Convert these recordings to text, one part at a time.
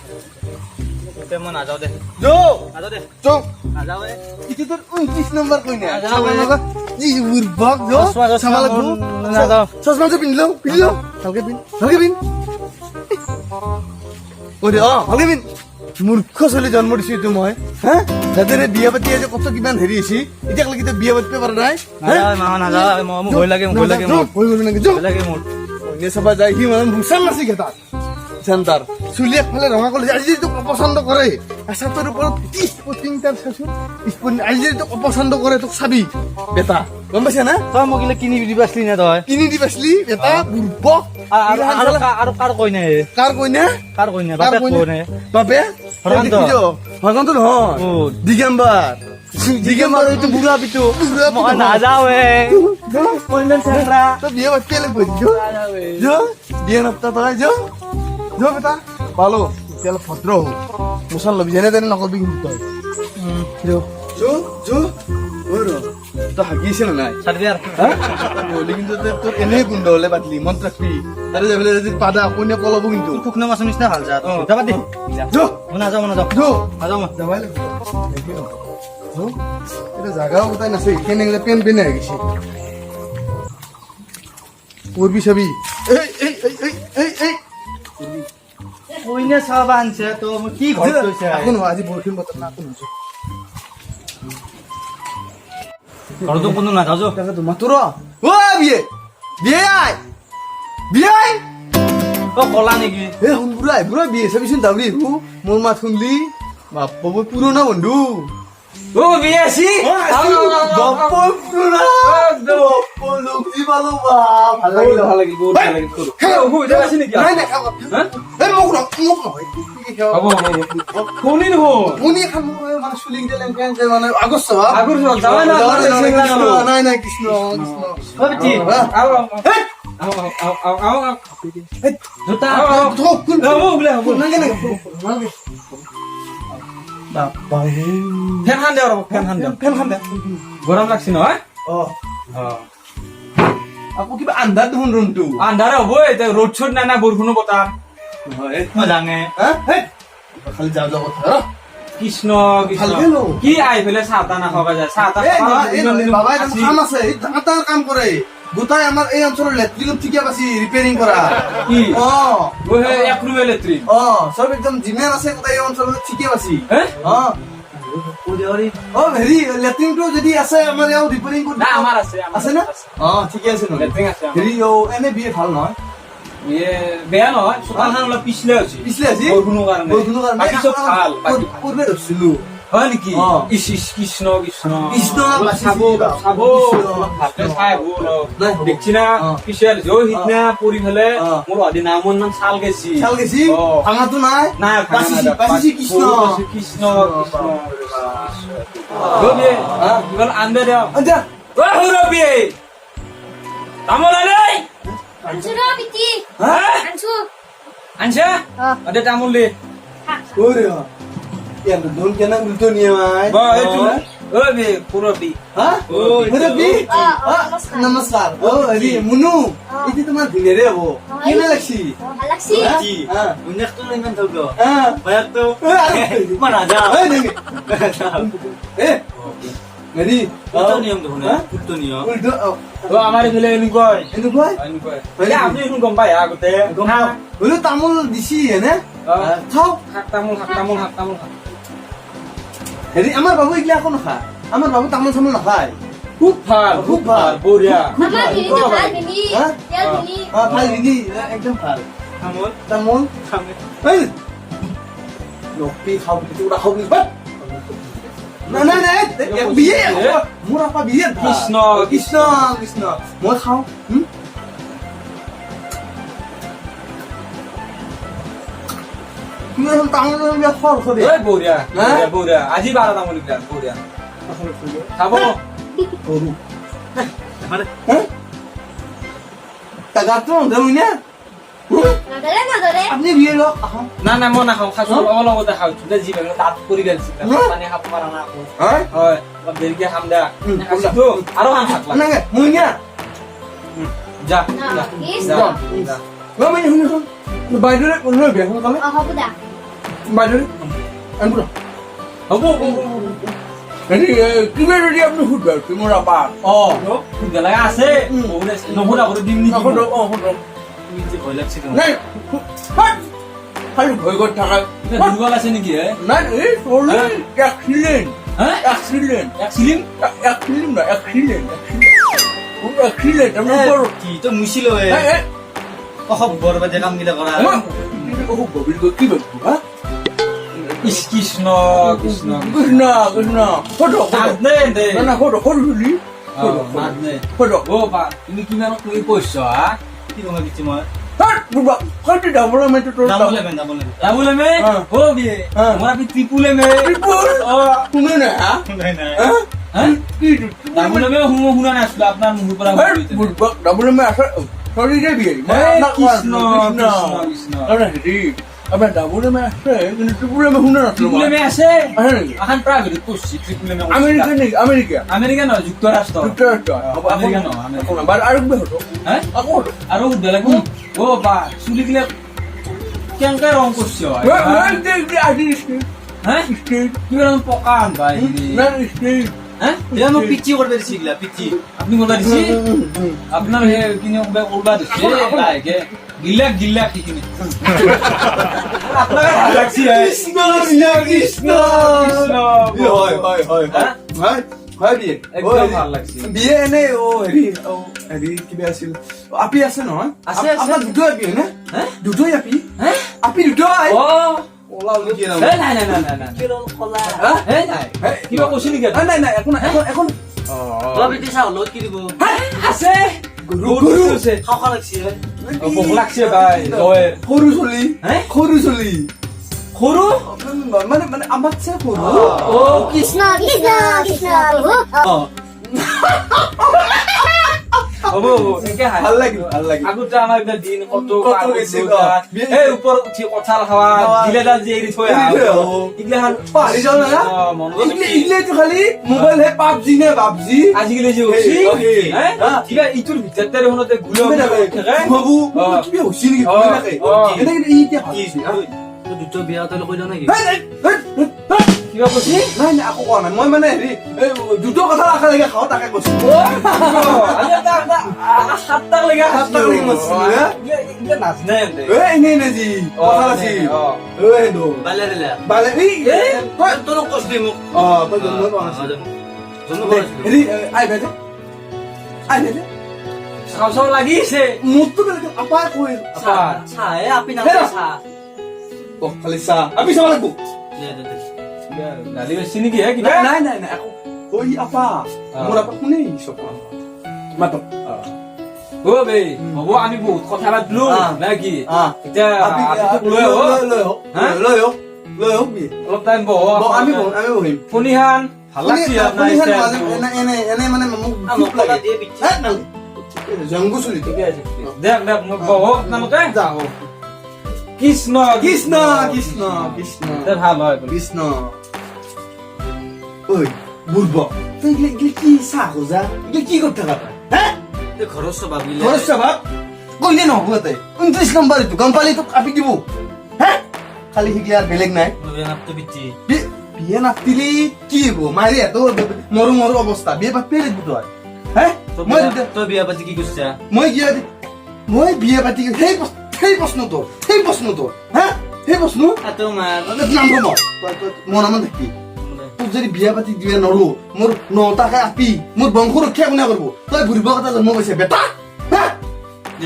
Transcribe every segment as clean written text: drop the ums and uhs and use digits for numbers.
মই নাযাওঁ দে যো নাযাওঁ দে চুপ নাযাওঁ ইটো তোৰ 29 নম্বৰ কই না নাযাওঁ এ। জি বুৰবক যো চশমা চাবা লাগব নাযাওঁ। চশমা যে পিন্ধিলো ভালকে পিন্ধ ওরে ভালকে পিন্ধ মূৰ্খ চলি জন্ম দিছো এইটো মই হা যাতে বিয়া পাতি আজি কত কিমান হেৰি হৈছি এতিয়া লাগি বিয়া পাতিব পাৰা নাই নাযাওঁ মোৰ ভয় লাগে মোৰ ভয় লাগে মোৰ অন্য চাবা যায় সি মানে মুছান নাছি তাত চেণ্টাৰ চুলি একফালে ৰঙা কৰিছে আজি তোক অপচন্দ কৰে আচাটোৰ ওপৰত 30 পটিংটাৰ চাচোন আজি তোক অপচন্দ কৰে তোক চাবি বেটা গম পাইছা না তই মোক কিনি দিব আছিলি না তই কিনি দি পাছলি বেটা বুৰবক আৰু কাৰ কই নাই কাৰ কইনা বাপেক কই নাই বাপে হৰকান্ত। হৰকান্ত নহয় দিগম্বৰ এইটো বুঢ়া পিটো মই নাযাওঁ তই বিয়া পাতি লাগব বিয়া নাপতা তই যো বেটা পালো এতিয়া অলপ ভদ্ৰ হ মুছান লবি যেনে তেনে নকবি কিন্তু তই তই হাগিছে না নাই বলি কিন্তু তোৰ এনেই গোন্ধ হলে বাদলি মন ৰাখবি তাৰে যাবলৈ যদি পাদা কোনে পলাব কিন্তু শুকনা মাছৰ নিচিনা ভাল যা যাবা দে মই নাযাওঁ যাবাই লাগিব এটা জাগাও কোথায় নাছে কেনে পেন পেনে হয়ে গেছে করবি চাবি কইনে চাবা আনছে তো মই কি ঘৰত গৈছে এখন আজি বৰষুণ বতৰ না কোন হৈছে ঘৰতো কোনো নাযাওঁ তাকে মাতুৰ ও বিয়ে বিয়ে আই বিয়ে আই অ কলা নেকি এ শুন বুঢ়া বিয়ে চাবিচোন দাউৰি মোৰ মাত শুনলি বাপ পুৰণা বন্ধু ও বিয়ে আছি বাপৰ পুৰণা লুকি পালো বা ভাল লাগিল বহুত ভাল লাগিল নাই নাই এই মোক নহয় শুনি নহ'ল শুনি খাম মানে চুলি কেইটা লেংকে মানে আগষ্ট নাই নাই কৃষ্ণ ফেন খান দে ফেন খান দে গৰম লাগছি নহয় আকৌ কিবা আন্ধাৰ দেখোন ৰুমটো আন্ধাৰে হ'ব এতিয়া ৰ'দ চ'দ নাই না বৰষুণো বতাহ মই জানে খালি যাওঁ যাওঁ কথা কৃষ্ণ ভালকে ল কি আহি পেলাই চাহ তাহ নাখাব যায় চাহ তাহ বাবাই কাম আছে ডাঙৰ কাম কৰে গোটাই আমাৰ এই অঞ্চলৰ লেট্ৰিন ঠিকে পাছি ৰিপেয়াৰিং কৰা কি অ এক ৰুমে লেট্ৰিন অ চব একদম যিমান আছে গোটাই এই অঞ্চলত ঠিকে পাছি অ অ হেৰি লেট্ৰিনটো যদি আছে আমাৰ ইয়াত ৰিপেয়াৰিং কৰি আমাৰ আছে না অ ঠিকে আছে লেট্ৰিন আছে হেৰি এনে বিয়ে ভাল নহয় বেয়া নহয় চোতালখন অলপ পিছলে হৈছে বৰষুণৰ কাৰণে বাকী চব ভাল পূৰ্বে ৰৈছিলো হয় নেকি অ। ইচ ইচ কৃষ্ণ কৃষ্ণ কৃষ্ণ অলপ চাব চাব অলপ ভালকে চাই আহিব অলপ নাই, দেখছি না অ। পিছে সিদিনা পৰি ফেলে অ। মোৰ অদিনা মোৰ নাম চাল গেছি চাল গেছি অ। ভাঙাটো নাই নাই বাচিছি কৃষ্ণ কৃষ্ণ ৰবি ইমান আন্দে দিয় আচ্ছা ৰবি তামোল আনে Ansu na, Piti. হা Ansu. আনছে অদে তামোল দে ওরে ইয়ার দোন কেন উল্টো নিয়ে আয় বা এইটো ৰবি পুৰবি হ্যাঁ ওরে বি নমস্কার ও হরি মুনু ইতি তোমার দিনে রে হবো কেনে লাগছি Galaxy. হ্যাঁ বুনেকটো ইমান থগ হ্যাঁ ভয়টো মা রাজা এই নেই এ হরি উল্টো নিয়ম দেখোন উল্টো নিয়ম উল্টো ও আমাৰ ইফালে এনেকুৱা এনে কই এনেকুৱা আপুনি দেখোন গম পায় আগতে হলো তামোল দিছি এনে খাও শাক তামোল হেৰি আমাৰ বাবু ইগলা আকৌ নাখা আমাৰ বাবু তামোল চামোল নাখায় খুব ভাল বঢ়িয়া Mama, bili na ba? Bili. Ha? Yan, bili. ভাল দিদি একদম ভাল তামোল তামোল এই নকপি খাও কিছু ওটা খাও কিছু না না না বিয়ে মোৰ আপা বিয়ে কৃষ্ণ কৃষ্ণ কৃষ্ণ মই খাও তুমি এখন তামোল বিয়া খৰ খৰে বঢ়িয়া বঢ়িয়া আজি বাৰ তামোল এইবিলাক বঢ়িয়া খাব সৰু টাকাটো দেউনি না Nadale, nadale. আপনি বিয়ে লওক আহা না না মই নাখাওঁ খাইছো অলপতে খাইছো যি বেঙ দাঁত পৰি গেলছি পানী খাব পাৰা না আকৌ হয় হয় অলপ দেৰিকে খাম দা খাইছো আৰু খাম খাক নাগে মই না যা Yes. যা মই মানে শুনি বাইদেউৰে কোনে বিয়া সোনকালে Oh, hapo da. বাইরে আনবো হ'ব হেৰি কিবা যদি আপুনি সুধব কি মোৰ আপা সুবিধা লগা আছে নুসুধা কৰি দিম নেকি সুধক তুমি যে ভয় লাগছে নাই খালি ভয় কৰি থাকা দুৰ্বল আছে নেকি নাই এই চলি এক্সিলেণ্ট এক্সিলিম না এক্সিলেণ্ট আমি বৰ কি তো মুছিল বৰবাদে কামগিলা কৰা কি বস্তু হা কৃষ্ণ কৃষ্ণ কৃষ্ণ কৃষ্ণ ফটো দে না ফটো ফটো তুলি ফটো অ বা তুমি কিমান তুমি কৈছা কি কম কিছু মই ফটো ডাবল মেটো তোৰ ডাবুলে মে ও বিয়ে মোরা বি ত্রিপুলে মে শুনে না নাই নাই কি ডাবুলে মে শুনা নাছিল আপনার মুখৰ পৰা ডাবল মে আছে সৰি যাবি কৃষ্ণ কৃষ্ণ হেৰি আপোনাৰ ডাবল মে আছে কিন্তু ত্ৰিপুৰা মে শুনে নাছিল ত্রিপুলে মে আছে আছে নেকি আহান প্রাইভেট কোর্স ত্রিপুলে মে আমেৰিকা নেকি আমেৰিকা আমেরিকা ন যুক্তরাষ্ট্র যুক্তৰাষ্ট্ৰ আমেৰিকা ন বাৰ আৰু কি হতো হ্যাঁ আকৌ হতো আৰু সুধবা লাগব ও বা চুলি গিলা কেনকা রং করছ হ্যাঁ কিবা রকম পকা আনবা হ্যাঁ এটা মোক পিচি করবে দিছি গিলা পিচি আপনি বলবা দিছি আপনার হে কিনে উড়বা দিছি লাইকে গিলা গিলা কি কিনে আপনার ভাল লাগছি কৃষ্ণ কৃষ্ণ হয় বিয়ে একদম ভাল লাগছি বিয়ে এনে হেৰি কিবা আছিল আপি আছে নহয় আছে আপোনাৰ দুটো আপি নে দুটোই আপি হ্যাঁ আপি দুটোই ও ওলাও নেকি না নাই নাই নাই নাই নাই কিরম কলা হে নাই কিবা কৈছি নেকি নাই নাই এখন অলপ চাও লত কি দিব আছে গৰু আছে খাওয়া লাগছে ভোক লাগছে ভাই জয় সৰু চলি হ্যাঁ সৰু চলি সৰু মানে আমাতছে সৰু ও কৃষ্ণ কৃষ্ণ কৃষ্ণ প্ৰভু হ'ব এনেকে ভাল লাগিব আগতে আমাৰ এইবিলাক দিন কত কত গৈছিল, এই ওপৰত উঠি কঁঠাল খাৱা দিলেডাল যে এৰি থৈ এইগিলাখান পাহৰি যাওঁ না ইগলেটো খালি মোবাইল হে পাবজি নে পাবজি আজিকালি যে উঠি কিবা ইটোৰ ভিতৰতে দেখোনতে গুলো থাকে ভাবু কিবা হৈছে নেকি এনে ই এতিয়া ভাবিছে দুটো বিয়া তই কৈ দিও নেকি নাই কিবা কৈছি নাই আকৌ কোৱা নাই মই মানে হেৰি দুটো কথা একেলগে খাওঁ তাকে কৈছো সাতটাক লেগে নাচনে এনে নেজি কথা আছিল বালে তোৰ কষ্ট দি মোক তই জন্ম পোৱা নাছিল হেৰি আহিবা যে চাও চাও লাগিছে মোৰতো বেলেগ আপাই কৈ চাহে আপি না খালি চাহ আমি চাব লাগব গালি বেছি নেকি হে কিবা নাই আকৌ ঐ আপা মোৰ আপা শুনে চব মাতক ও বে হ'ব আমি বহুত কথা পাতলো নাকি এতিয়া লৈ আহক অলপ টাইম বহ আমি বহিম ফোনিহান ভাল লাগছি এনে মানে মোক জংগু চলি ঠিকে আছে দেখ দেখ মোক বহ আপোনালোকে যাও কৃষ্ণ কৃষ্ণ কৃষ্ণ কৃষ্ণ ভাল হয় কৃষ্ণ ঐ বুৰ্ব তই এগিলা কি চাহ খোজা এগিলা কি কৰি থাকা তই ঘৰৰ স্বভাৱ ঘৰৰ স্বভাৱ কইলে নহ'ব তাই 29 নম্বৰ এইটো গম পালি তোক আপি দিব হে খালি শিকিলে বেলেগ নাই বিয়ে নাপাতিলি কি হ'ব মাৰি মৰো মৰো অৱস্থা বিয়ে পাতিবি লাগিব তই হে তই বিয়া পাতি কি কৈছা মই বিয়ে পাতি সেই প্ৰশ্ন তোৰ হা সেই প্ৰশ্ন নাম মনামান থাকি তোক যদি বিয়া পাতি দিয়ে নৰো মোৰ 9টাকে আপি মোৰ বংশ ৰক্ষা কোনে কৰিব তই বুঢ়িব কথা জন্ম পাইছে বেটা হা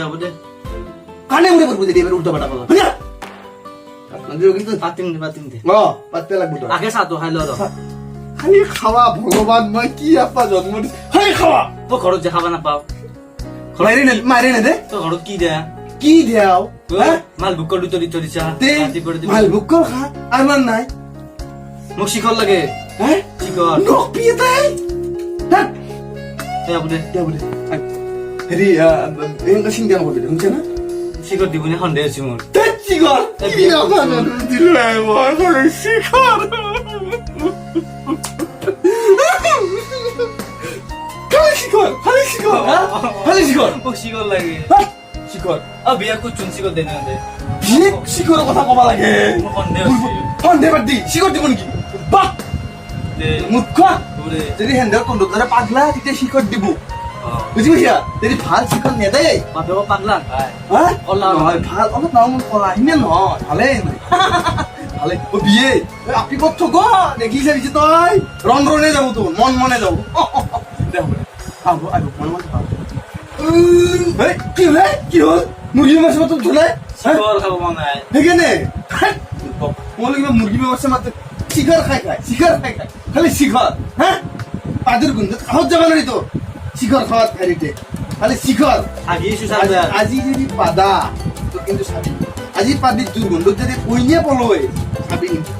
হ'ব দে কানে উৰে কৰিব যদি এবাৰ উল্টা পাটা কথা পাতিম দে পাতিব লাগব তই আগে চাহটো খাই ল খালি খাৱা ভগৱান মই কি আপা জন্ম দিছো খালি খাৱা তই ঘৰত যে খাবা নাপাও মাৰি নে দে তই ঘৰত কি দিয়া কি দিয়াও মাল বুকৰ দি থৈ দিছা মাল বুক কৰ খা আৰু মান নাই মোক শিখৰ লাগে শিখৰ নখ পিয়ে তাই হ'ব দে হেৰি এনেকুৱা চিন্তা নকৰিবি শুনছে না শিখৰ দিবনে সন্দেহ আছে মোৰ চিগৰ কি আপা দিলে মই চিগৰ খালি শিখৰ মোক শিখৰ লাগে শিখৰ বিয়া ক'ত চোন শিখৰ দে বিয়ে শিখৰৰ কথা ক'ব লাগে মোৰ সন্দেহ আছে সন্ধে বাদ দি শিখৰ দিব নেকি বাক মূৰ্খ যদি হেন্দাৰ কণ্ডক্টৰে পাগলা তেতিয়া শিখৰ দিব বুজি পাইছা যদি ভাল শিখৰ নেদেই বাপেকক পাগলা হা নহয় ভাল অলপ নাম কলা ইমান নহয় ভালেই ভালে ও বিয়ে আপনি কত থক দেখিছে বিছে তই ৰন ৰনে যাব তো মন মনে যাব আবো আবো মন মনে যাব এই কি হল মুরগি মাছ মত ধুলাই শিখৰ খাব মন নাই হেগেনে মই কিবা মুরগি মাছ মাত শিখৰ খাই খালি শিখৰ হা পাদুর গুন্ধ খাওয়া যাবে না তো শিখর খাওয়ার খাইতে খালি শিখর আগিছো সাবে আজি যদি পাদা তো কিন্তু সাবি আজি পাদি দুর্গন্ধ যদি কইনে পলয় সাবি কিন্তু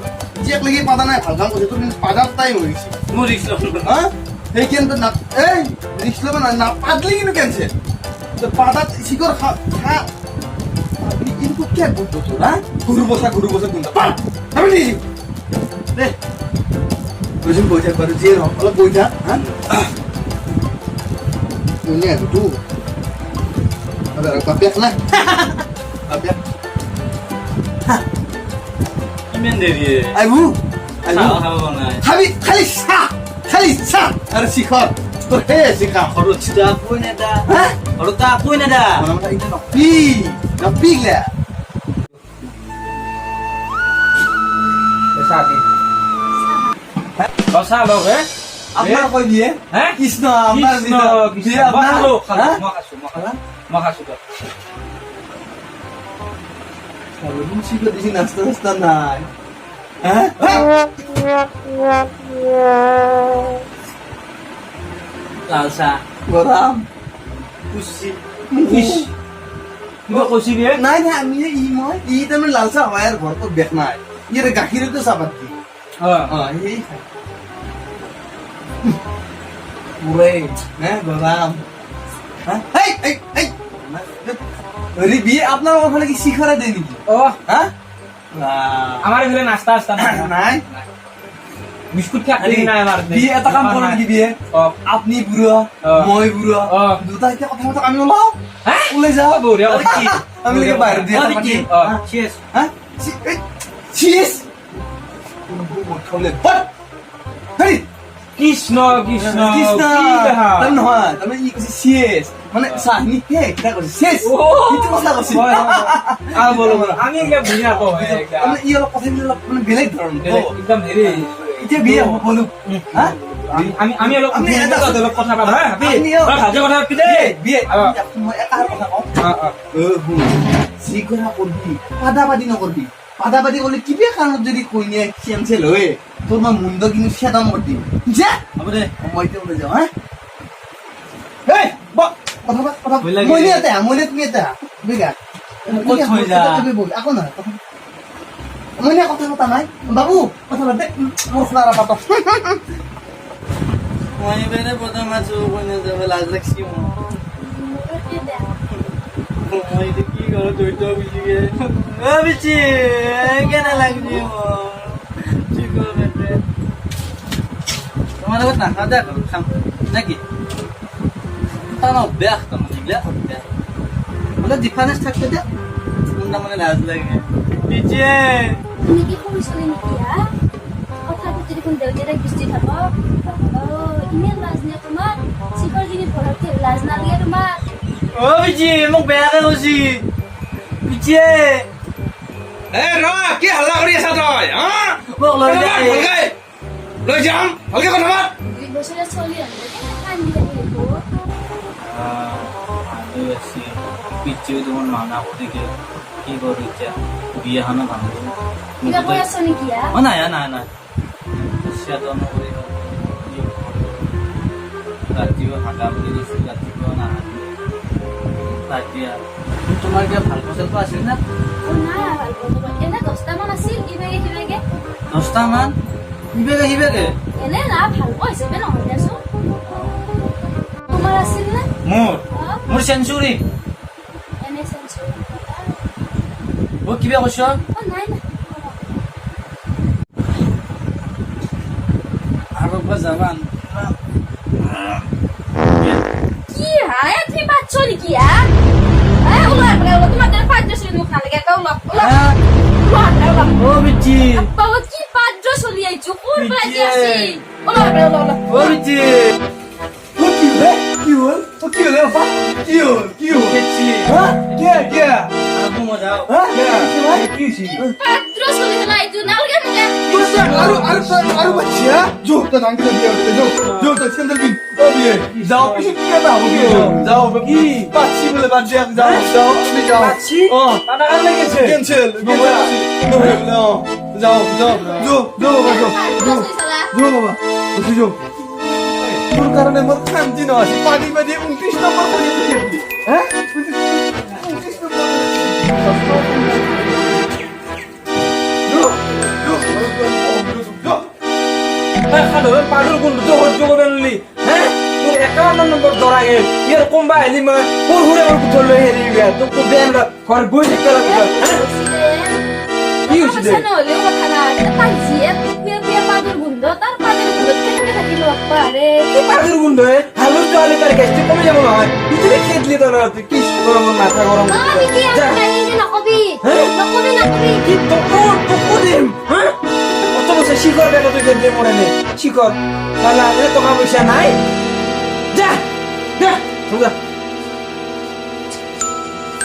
যে লাগি পাদা নাই ভাল কাম করছে তো কিন্তু পাদার টাইম হইছে মোৰ ৰিক্স হ্যাঁ এই কিন্তু না এই রিসলে না পাদলি কিন্তু ক্যান্সেল তো পাদা শিখর খা আপনি কিন্তু কে বুঝছো তো হ্যাঁ গুরু বসা গুন্ডা পা আমি দে বুঝুন বইটা করে যে হলো বইটা হ্যাঁ ini ada tuh ada papiak nah papiak ইমান দেৰি ayu চাহ খাব মন নাই habi kali sa ada sikor tuh sikar ঘৰত চিধা কই নেদা hah ঘৰত তা কই NEDA mana mana ini napi lah বেসাদি বসা লগ হে আপনার কই দিয়ে হ্যাঁ কৃষ্ণ আপনার কৃষ্ণ দিয়ে আপনার আপনার লোক হ্যাঁ মাখাসু Kalau sih di sini nasta naik. Hah? লালসা Goram. কুচি Ish. কিবা কৈছি গে নাই নাই আমি ই মই ই তাৰমানে লালচা হোৱাৰ ঘৰত বেক নাই ইয়াৰ গাখীৰতো চাবাত দি এই পুৰে হে গোলাম এই এই এই হৰি বি আপোনাৰ ফালে কি শিখৰা দে নেকি ও হা আমার এখানে নাস্তা আসতা নাই বিস্কুট খাই নাই আমার বিয়ে এটা কাম কৰো নেকি বিয়ে আপনি বুঢ়া মই বুঢ়া দুটা এতিয়া কথা কথা আমি ওলাও হ্যাঁ ওলাই যাও বঢ়িয়া কি আমি লাগে বাহিৰ দিয়ে কি চিয়েস হা চিজ হেৰি কৃষ্ণ কৃষ্ণ কৃষ্ণ কি দেখা তাৰ নহয় তাৰমানে ই কৈছে চিজ মানে চাহনি হে কিটা কৈছে চেজ ইটো কথা কৈছে বলো বলো আমি এগুলা বুঝি না তো মানে ই অলপ কথা অলপ মানে বেলেগ ধৰণৰ একদম হেৰি এতিয়া বিয়ে হ'ব বলো হা আমি অলপ আমি এটা অলপ কথা পাবা হা আমিও- ভাজে কথা পাতি দে বিয়ে মই এটা কথা কওঁ যিকোনো কৰবি পাদাবাদি নকৰবি পাদাবাদি কৰিলে কিবা কাৰণত যদি কইনে কেঞ্চেল হয় তোৰ মই মুণ্ড কিন্তু চেদাম কৰি দিম যে হ'ব দে মই এতিয়া ওলাই যাওঁ হা এই কথা ভয় লাগে। মই এটা তুমি এটা বেগা ক'ত থৈ যা? আকৌ নহয় মই কথা পতা নাই বাবু কথা পাতে মছলা পাতা মই বেনে প্ৰথম আছো কোনে যাব লাজ লাগছি মই এটা কি কৰো দৈত বিচিগে ও বিচি কেনে লাগছি কি করো বেটে তোমার কথা না দে খাম নাকি তানো বেখ তানো দিলা বলে ডিফারেন্স থাকতে দে মুন্ডা মানে লাজ লাগে বিচি তুমি কি কৰিছিলি নেকি হা কথা পাতি দেখোন দেউতাই বৃষ্টি থাক ইমান লাজ নে তোমাৰ চিকৰ কিনি পঢ়াতে লাজ নালাগে তোমাৰ ও বিচি মোক বেয়াকে কৈছি বিচি ৰ কি হাল্লা কৰি আছা তই হা মোক লৈ যায় লৈ যাম ভালকে কথা পাত 2 বছৰীয়া ছোৱালী আনিলে কেনে কান্দি থাকে এইবোৰ পিছিয়ে তোমার মানা ওদিকে কি করো ইচ্ছা বিয়ে হানা ভাঙবো কিবা কৈ আছ নেকি হা নাই নাই নাই সে তো নকরি রাত্রিও হাঁটা বলে দিচ্ছি রাত্রিও না রাত্রিয়া তোমার কি ভাল ফসল আছিল না নাই ভাল বন্ধু এনে 10টা মান আছিল ইবেগে 10টা মান হিবেগে এনে না ভাল হিচাপে নহয় দেচোন তোমাৰ আছিল নে মোর সেঞ্চুরি এনে চেঞ্চুৰী ও কিবা কৈছ নাই না আৰু যাবান কি হায় তুমি বাচ্চা নেকি হা ওলা তোমাদের 5 বছরের মুখ না লাগে ওলা ওলা ও বিচি বাবা কোন বাজি আসি ওলা ওলা ওলা ও পিচি ও কি হল কি হল ও কি হল বাবা কি হল পিচি হ্যাঁ কে আর ঘুমো যাও হ্যাঁ কি ছি পাত্র শুনে না এই তুই নালগে না আরো বাচ্চা जो तो रंग दिया जो तो सेंदल भी ओ भी जाओ पीछे क्या था हो जाओ की बाची बोले बात दिया जाओ अभी जाओ বাচ্চি ओ কাটা কাটা লেগেছে कैंसिल नो जाओ जो जो बाबा বুঝি जो তোর কারণে মোর শান্তি না আছে পানি বাজে 29 নম্বর পড়ে হ্যাঁ 29 নম্বর খালো পাগল কোন যোগ বেনলি হ্যাঁ তোর 51 নম্বর ধরা গে ইয়ার কমবা এলি মা পুর হুরে আর কুতল লই হেরি গে তো তো দেন ঘর বই দেখতে লাগবে কি হইছে দে না হলে কথা না তার জিয়ে পিয়া পিয়া পাদুর গুন্ড তার পাদের গুন্ড থেকে থাকিল বাপারে কি পাগল গুন্ড হে হালু চলে তার গেস্ট কমে যাবো না তুই খেদলি তো না তুই কি গরম মাথা গরম না আমি কি আমি নকবি নকবি কি তো তো দিম হ্যাঁ অত বসে শিখর বেলা তুই খেদলি মরে নে শিখর তাহলে আরে টাকা পয়সা নাই যা যা